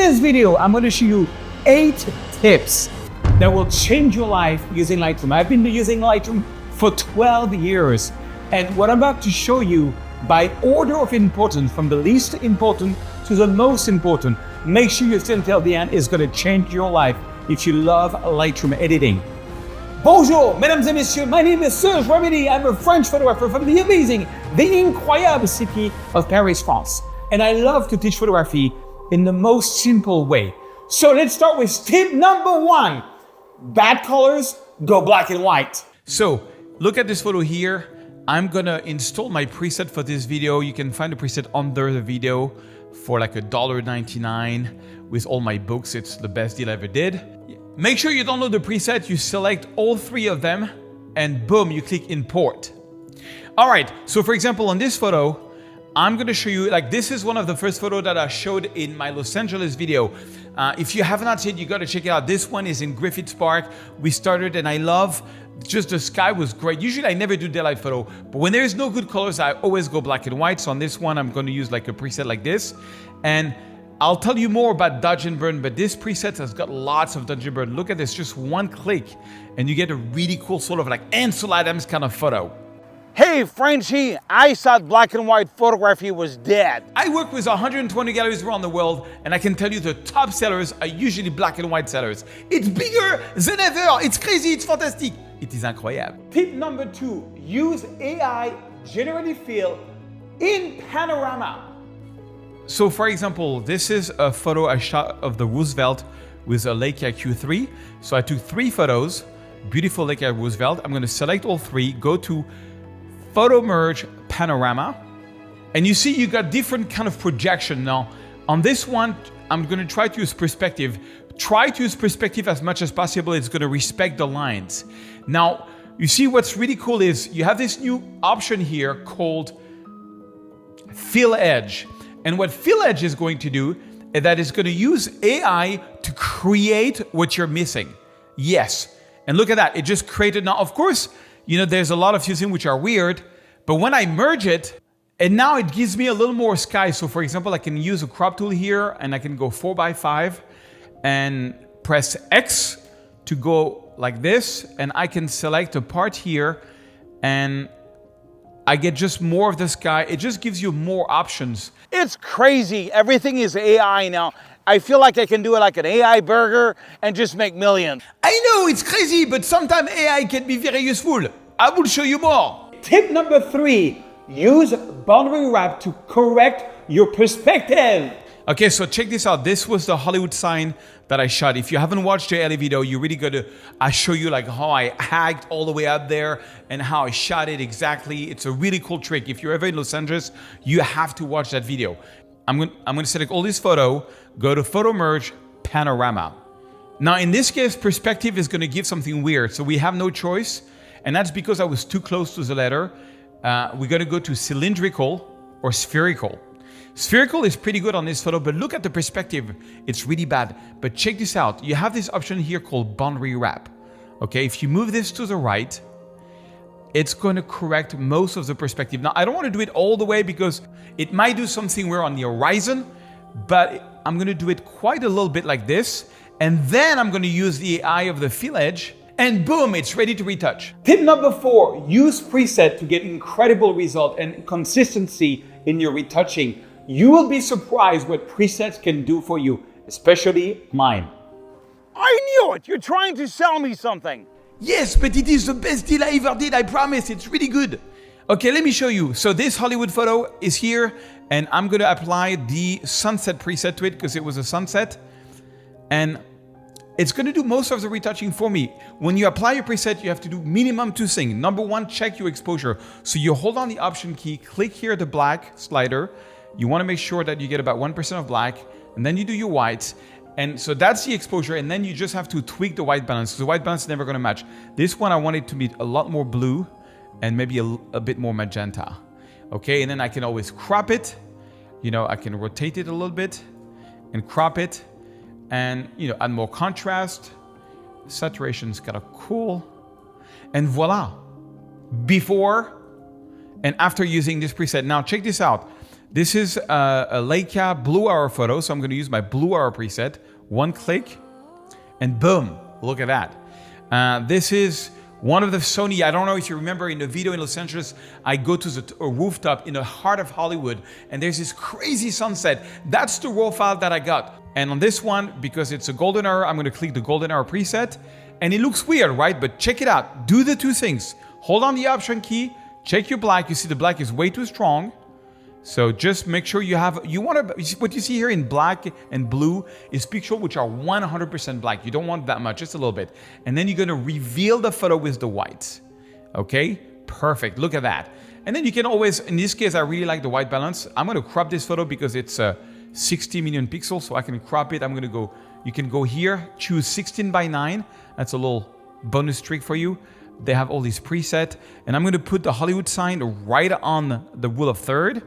this video, I'm going to show you 8 tips that will change your life using Lightroom. I've been using Lightroom for 12 years. And what I'm about to show you, by order of importance, from the least important to the most important, make sure you stay until the end, is going to change your life if you love Lightroom editing. Bonjour, mesdames et messieurs, my name is Serge Remedy. I'm a French photographer from the amazing, the incroyable city of Paris, France. And I love to teach photography in the most simple way. So let's start with tip number 1. Bad colors, go black and white. So look at this photo here. I'm gonna install my preset for this video. You can find the preset under the video for like $1.99 with all my books. It's the best deal I ever did. Make sure you download the preset, you select all 3 of them, and boom, you click import. All right, so for example, on this photo, I'm gonna show you, like this is one of the first photos that I showed in my Los Angeles video. If you have not seen it, you gotta check it out. This one is in Griffith Park. We started and I love, just the sky was great. Usually I never do daylight photo, but when there's no good colors, I always go black and white. So on this one, I'm gonna use like a preset like this. And I'll tell you more about dodge and burn, but this preset has got lots of dodge and burn. Look at this, just one click, and you get a really cool sort of like Ansel Adams kind of photo. Hey, Frenchie, I thought black and white photography was dead. I work with 120 galleries around the world, and I can tell you the top sellers are usually black and white sellers. It's bigger than ever. It's crazy. It's fantastic. It is incroyable. Tip number 2, use AI generative fill in panorama. So for example, this is a photo I shot of the Roosevelt with a Leica Q3. So I took 3 photos, beautiful Leica Roosevelt. I'm gonna select all 3, go to Photo Merge Panorama. And you see you got different kind of projection. Now, on this one, I'm gonna try to use perspective. Try to use perspective as much as possible. It's gonna respect the lines. Now, you see what's really cool is you have this new option here called Fill Edge. And what Fill Edge is going to do is that it's going to use AI to create what you're missing. Yes. And look at that. It just created. Now, of course, you know, there's a lot of things which are weird, but when I merge it, and now it gives me a little more sky. So for example, I can use a crop tool here and I can go 4x5 and press X to go like this. And I can select a part here and I get just more of the sky. It just gives you more options. It's crazy. Everything is AI now. I feel like I can do it like an AI burger and just make millions. I know, it's crazy, but sometimes AI can be very useful. I will show you more. Tip number 3, use boundary wrap to correct your perspective. Okay, so check this out. This was the Hollywood sign that I shot. If you haven't watched the early video, you really gotta, I show you like how I hacked all the way up there and how I shot it exactly. It's a really cool trick. If you're ever in Los Angeles, you have to watch that video. I'm gonna select all this photo, go to Photo Merge Panorama. Now in this case, perspective is gonna give something weird. So we have no choice. And that's because I was too close to the letter. We're gonna go to cylindrical or spherical. Spherical is pretty good on this photo, but look at the perspective. It's really bad. But check this out. You have this option here called boundary wrap. Okay, if you move this to the right, it's going to correct most of the perspective. Now, I don't want to do it all the way because it might do something weird on the horizon, but I'm going to do it quite a little bit like this. And then I'm going to use the AI of the Fill Edge and boom, it's ready to retouch. Tip number 4, use preset to get incredible result and consistency in your retouching. You will be surprised what presets can do for you, especially mine. I knew it! You're trying to sell me something. Yes, but it is the best deal I ever did, I promise. It's really good. Okay, let me show you. So this Hollywood photo is here, and I'm gonna apply the sunset preset to it because it was a sunset. And it's gonna do most of the retouching for me. When you apply your preset, you have to do minimum 2 things. Number 1, check your exposure. So you hold on the Option key, click here the black slider. You want to make sure that you get about 1% of black, and then you do your whites. And so that's the exposure, and then you just have to tweak the white balance, because the white balance is never going to match. This one, I want it to be a lot more blue and maybe a bit more magenta. Okay, and then I can always crop it. You know, I can rotate it a little bit and crop it and, you know, add more contrast. Saturation's kind of cool. And voila, before and after using this preset. Now check this out. This is a Leica Blue Hour photo, so I'm going to use my Blue Hour preset. One click, and boom, look at that. This is one of the Sony, I don't know if you remember in the video in Los Angeles, I go to the rooftop in the heart of Hollywood, and there's this crazy sunset. That's the raw file that I got. And on this one, because it's a golden hour, I'm going to click the golden hour preset. And it looks weird, right? But check it out. Do the two things. Hold on the Option key, check your black. You see the black is way too strong. So just make sure what you see here in black and blue is pixels which are 100% black. You don't want that much, just a little bit. And then you're gonna reveal the photo with the whites. Okay, perfect, look at that. And then you can always, in this case, I really like the white balance. I'm gonna crop this photo because it's 60 million pixels, so I can crop it. You can go here, choose 16:9. That's a little bonus trick for you. They have all these presets. And I'm gonna put the Hollywood sign right on the rule of third.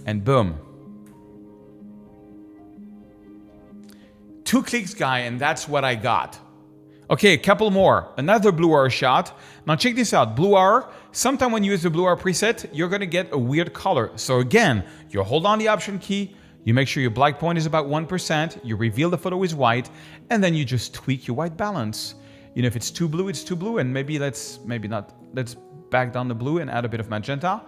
And boom. 2 clicks, guy, and that's what I got. Okay, a couple more. Another Blue Hour shot. Now check this out. Blue Hour, sometime when you use the Blue Hour preset, you're gonna get a weird color. So again, you hold on the Option key, you make sure your black point is about 1%, you reveal the photo is white, and then you just tweak your white balance. You know, if it's too blue, it's too blue, and let's back down the blue and add a bit of magenta.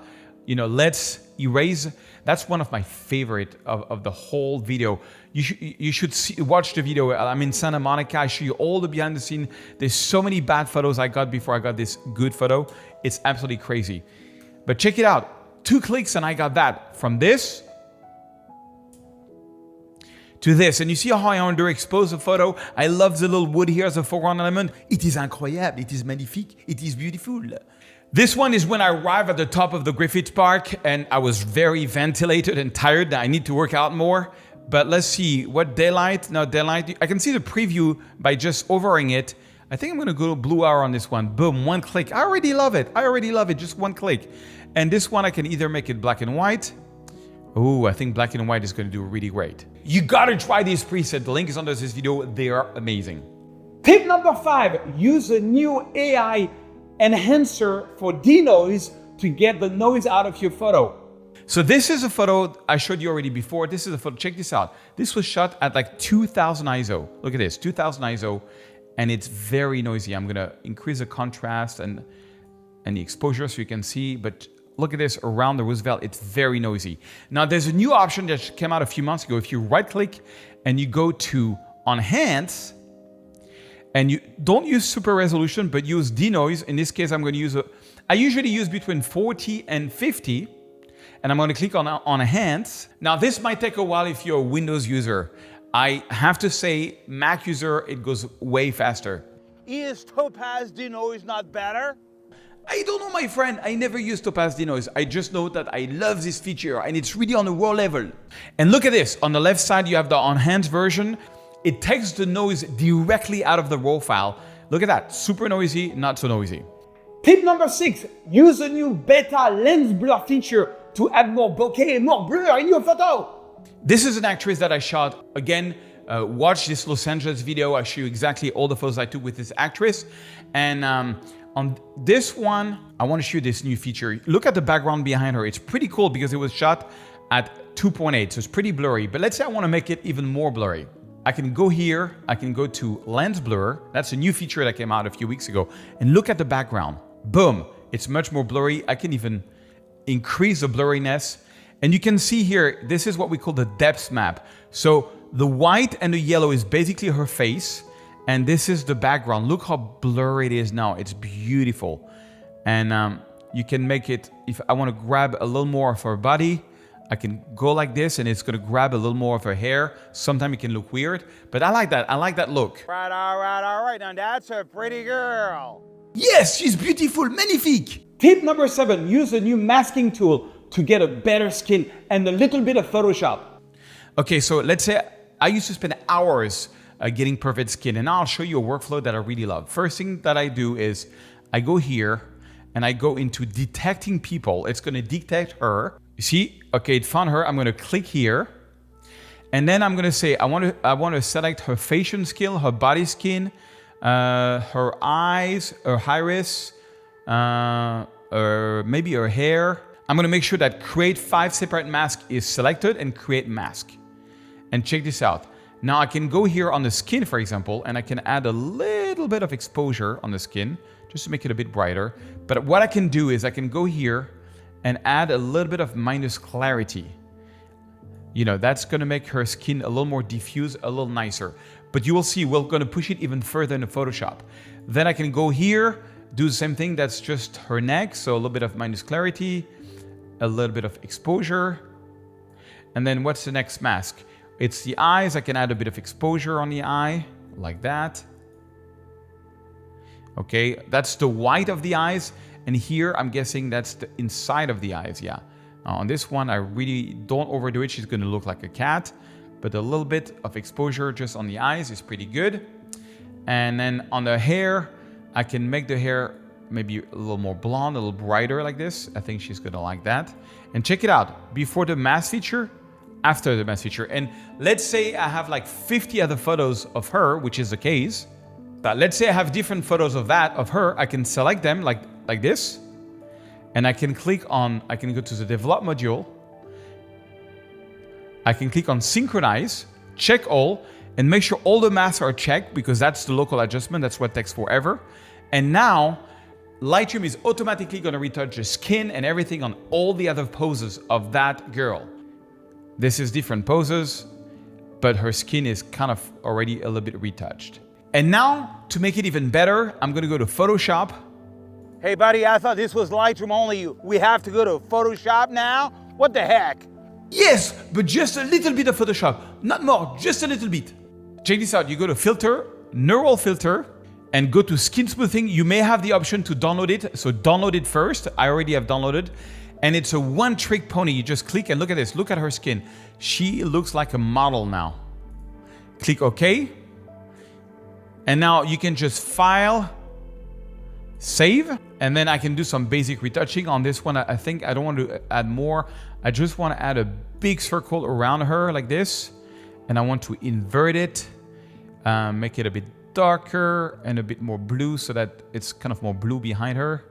You know, let's erase. That's one of my favorite of the whole video. You should watch the video. I'm in Santa Monica. I show you all the behind the scene. There's so many bad photos I got before I got this good photo. It's absolutely crazy. But check it out. 2 clicks and I got that. From this to this. And you see how I underexpose the photo? I love the little wood here as a foreground element. It is incroyable. It is magnifique. It is beautiful. This one is when I arrived at the top of the Griffith Park and I was very ventilated and tired. I need to work out more. But let's see, what daylight? No, daylight. I can see the preview by just overing it. I think I'm gonna go Blue Hour on this one. Boom, 1 click. I already love it. Just 1 click. And this one, I can either make it black and white. Oh, I think black and white is gonna do really great. You gotta try this preset. The link is under this video. They are amazing. Tip number 5, use a new AI enhancer for denoise to get the noise out of your photo. So this is a photo I showed you already before. This is a photo, check this out. This was shot at like 2000 ISO. Look at this, 2000 ISO, and it's very noisy. I'm gonna increase the contrast and the exposure so you can see, but look at this around the Roosevelt, it's very noisy. Now there's a new option that came out a few months ago. If you right click and you go to Enhance, and you don't use super resolution, but use denoise. In this case, I'm going to use I usually use between 40 and 50, and I'm going to click on Enhance. Now, this might take a while if you're a Windows user. I have to say, Mac user, it goes way faster. Is Topaz denoise not better? I don't know, my friend. I never use Topaz denoise. I just know that I love this feature, and it's really on a raw level. And look at this. On the left side, you have the Enhanced version. It takes the noise directly out of the raw file. Look at that, super noisy, not so noisy. Tip number 6, use a new beta lens blur feature to add more bokeh and more blur in your photo. This is an actress that I shot. Again, watch this Los Angeles video. I show you exactly all the photos I took with this actress. And on this one, I want to show you this new feature. Look at the background behind her. It's pretty cool because it was shot at 2.8, so it's pretty blurry. But let's say I want to make it even more blurry. I can go here, I can go to Lens Blur. That's a new feature that came out a few weeks ago. And look at the background. Boom, it's much more blurry. I can even increase the blurriness. And you can see here, this is what we call the depth map. So the white and the yellow is basically her face. And this is the background. Look how blurry it is now. It's beautiful. And you can make it, if I want to grab a little more of her body, I can go like this and it's going to grab a little more of her hair. Sometimes it can look weird, but I like that. I like that look. Right, all right. Now that's a pretty girl. Yes, she's beautiful, magnifique. Tip number 7, use a new masking tool to get a better skin and a little bit of Photoshop. Okay, so let's say I used to spend hours getting perfect skin, and I'll show you a workflow that I really love. First thing that I do is I go here and I go into detecting people. It's going to detect her. You see, okay, it found her. I'm going to click here, and then I'm going to say I want to select her facial skin, her body skin, her eyes, her iris, or maybe her hair. I'm gonna make sure that create 5 separate masks is selected and create mask. And check this out. Now I can go here on the skin, for example, and I can add a little bit of exposure on the skin just to make it a bit brighter. But what I can do is I can go here and add a little bit of minus clarity. You know, that's gonna make her skin a little more diffuse, a little nicer. But you will see, we're gonna push it even further into Photoshop. Then I can go here, do the same thing, that's just her neck. So a little bit of minus clarity, a little bit of exposure. And then what's the next mask? It's the eyes. I can add a bit of exposure on the eye, like that. Okay, that's the white of the eyes. And here, I'm guessing that's the inside of the eyes, yeah. Now on this one, I really don't overdo it. She's gonna look like a cat, but a little bit of exposure just on the eyes is pretty good. And then on the hair, I can make the hair maybe a little more blonde, a little brighter like this. I think she's gonna like that. And check it out, before the mask feature, after the mask feature. And let's say I have like 50 other photos of her, which is the case. But let's say I have different photos of her. I can select them like this. And I can click on, I can go to the develop module. I can click on synchronize, check all, and make sure all the masks are checked because that's the local adjustment. That's what takes forever. And now Lightroom is automatically going to retouch the skin and everything on all the other poses of that girl. This is different poses, but her skin is kind of already a little bit retouched. And now, to make it even better, I'm gonna go to Photoshop. Hey buddy, I thought this was Lightroom only. We have to go to Photoshop now? What the heck? Yes, but just a little bit of Photoshop. Not more, just a little bit. Check this out, you go to Filter, Neural Filter, and go to Skin Smoothing. You may have the option to download it, so download it first. I already have downloaded. And it's a one-trick pony. You just click and look at this. Look at her skin. She looks like a model now. Click OK. And now you can just file, save, and then I can do some basic retouching on this one. I think I don't want to add more. I just want to add a big circle around her like this. And I want to invert it, make it a bit darker and a bit more blue so that it's kind of more blue behind her.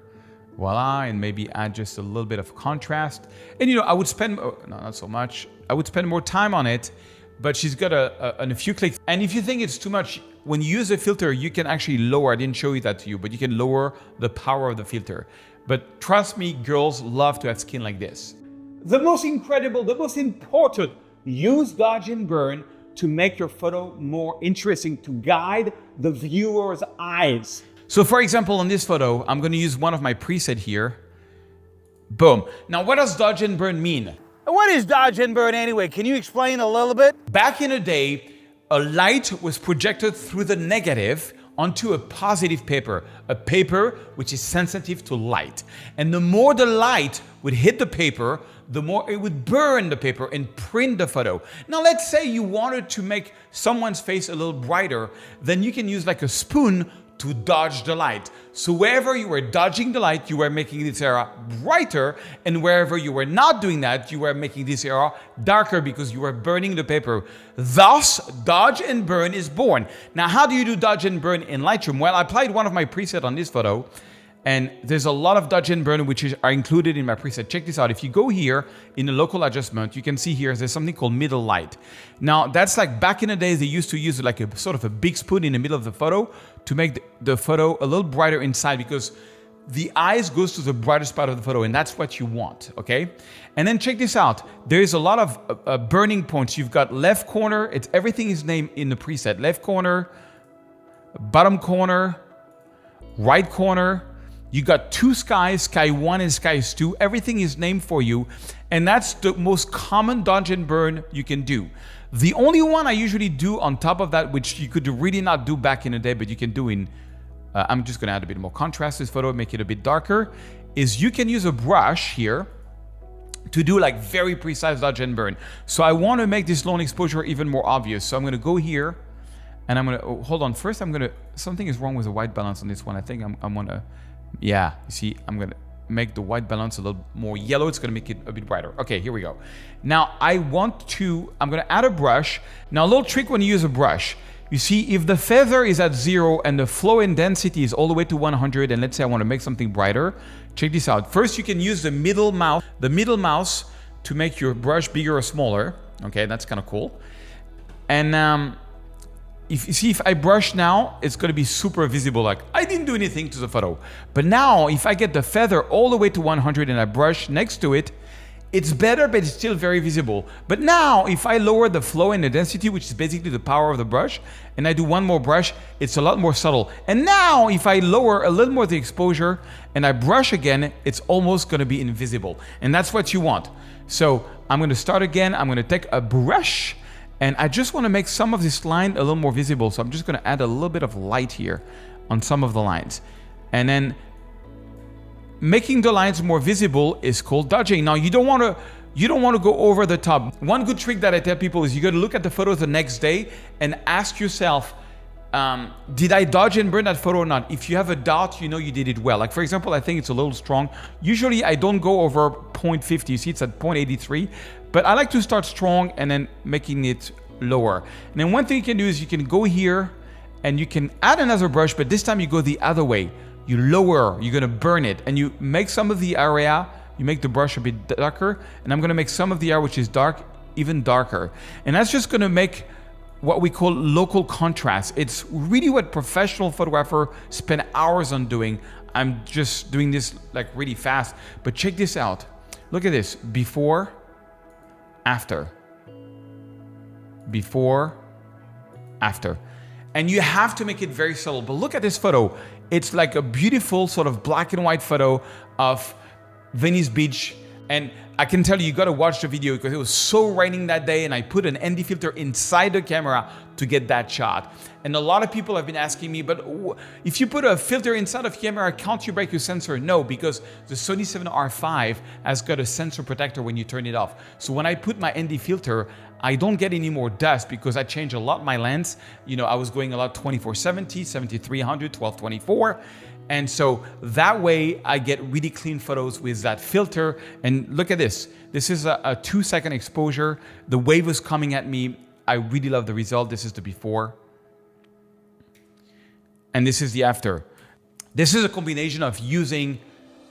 Voila, and maybe add just a little bit of contrast. And you know, I would spend, no, not so much. I would spend more time on it, but she's got a few clicks. And if you think it's too much, when you use a filter, you can actually lower, I didn't show you that to you, but you can lower the power of the filter. But trust me, girls love to have skin like this. The most incredible, the most important, use dodge and burn to make your photo more interesting, to guide the viewer's eyes. So for example, on this photo, I'm gonna use one of my presets here. Boom. Now, what does dodge and burn mean? What is dodge and burn anyway? Can you explain a little bit? Back in the day, a light was projected through the negative onto a positive paper, a paper which is sensitive to light. And the more the light would hit the paper, the more it would burn the paper and print the photo. Now, let's say you wanted to make someone's face a little brighter, then you can use like a spoon to dodge the light. So wherever you were dodging the light, you were making this area brighter, and wherever you were not doing that, you were making this area darker because you were burning the paper. Thus, dodge and burn is born. Now, how do you do dodge and burn in Lightroom? Well, I applied one of my presets on this photo, and there's a lot of dodge and burn which are included in my preset. Check this out. If you go here in the local adjustment, you can see here there's something called middle light. Now, that's like back in the days, they used to use like a sort of a big spoon in the middle of the photo to make the photo a little brighter inside, because the eyes goes to the brightest part of the photo, and that's what you want, okay? And then check this out. There is a lot of burning points. You've got left corner. Everything is named in the preset. Left corner, bottom corner, right corner. You got two skies, sky 1 and skies 2. Everything is named for you. And that's the most common dodge and burn you can do. The only one I usually do on top of that, which you could really not do back in the day, but you can do in, I'm just gonna add a bit more contrast to this photo, make it a bit darker, is you can use a brush here to do like very precise dodge and burn. So I wanna make this long exposure even more obvious. So I'm gonna go here and I'm gonna, hold on, first something is wrong with the white balance on this one. I think I'm gonna, yeah, you see, I'm gonna make the white balance a little more yellow. It's gonna make it a bit brighter. Okay, here we go. Now I'm gonna add a brush. Now, a little trick when you use a brush, You see, if the feather is at 0 and the flow and density is all the way to 100, and let's say I want to make something brighter, check this out. First, you can use the middle mouse to make your brush bigger or smaller. Okay, that's kind of cool. And if you see, if I brush now, it's going to be super visible, like I didn't do anything to the photo. But now, if I get the feather all the way to 100 and I brush next to it, it's better, but it's still very visible. But now, if I lower the flow and the density, which is basically the power of the brush, and I do one more brush, it's a lot more subtle. And now, if I lower a little more the exposure and I brush again, it's almost gonna be invisible. And that's what you want. So I'm gonna start again. I'm gonna take a brush, and I just wanna make some of this line a little more visible. So I'm just gonna add a little bit of light here on some of the lines. And then making the lines more visible is called dodging. Now you don't want to go over the top. One good trick that I tell people is you got to look at the photos the next day and ask yourself, did I dodge and burn that photo or not? If you have a doubt, you know you did it well. Like for example, I think it's a little strong. Usually I don't go over 0.50. You see it's at 0.83, but I like to start strong and then making it lower. And then one thing you can do is you can go here and you can add another brush, but this time you go the other way. You lower, you're gonna burn it, and you make some of the area, you make the brush a bit darker, and I'm gonna make some of the area which is dark even darker. And that's just gonna make what we call local contrast. It's really what professional photographers spend hours on doing. I'm just doing this like really fast, but check this out. Look at this, before, after. Before, after. And you have to make it very subtle, but look at this photo. It's like a beautiful sort of black and white photo of Venice Beach. And I can tell you, you gotta watch the video because it was so raining that day and I put an ND filter inside the camera to get that shot. And a lot of people have been asking me, but if you put a filter inside of camera, can't you break your sensor? No, because the Sony 7R5 has got a sensor protector when you turn it off. So when I put my ND filter, I don't get any more dust because I changed a lot my lens. You know, I was going a lot 24-70, 7300, 12-24. And so that way I get really clean photos with that filter. And look at this. This is a 2-second exposure. The wave was coming at me. I really love the result. This is the before. And this is the after. This is a combination of using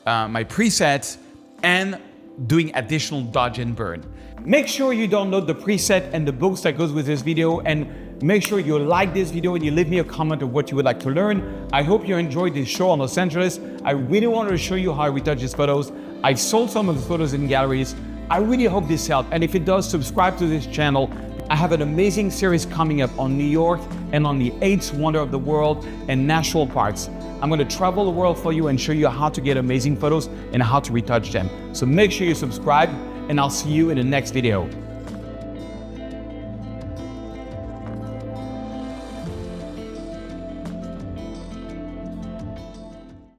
my presets and doing additional dodge and burn. Make sure you download the preset and the books that goes with this video, and make sure you like this video and you leave me a comment of what you would like to learn. I hope you enjoyed this show on Los Angeles. I really wanted to show you how I retouch these photos. I sold some of the photos in galleries. I really hope this helped, and if it does, subscribe to this channel. I have an amazing series coming up on New York and on the 8th wonder of the world and national parks. I'm going to travel the world for you and show you how to get amazing photos and how to retouch them. So make sure you subscribe, and I'll see you in the next video.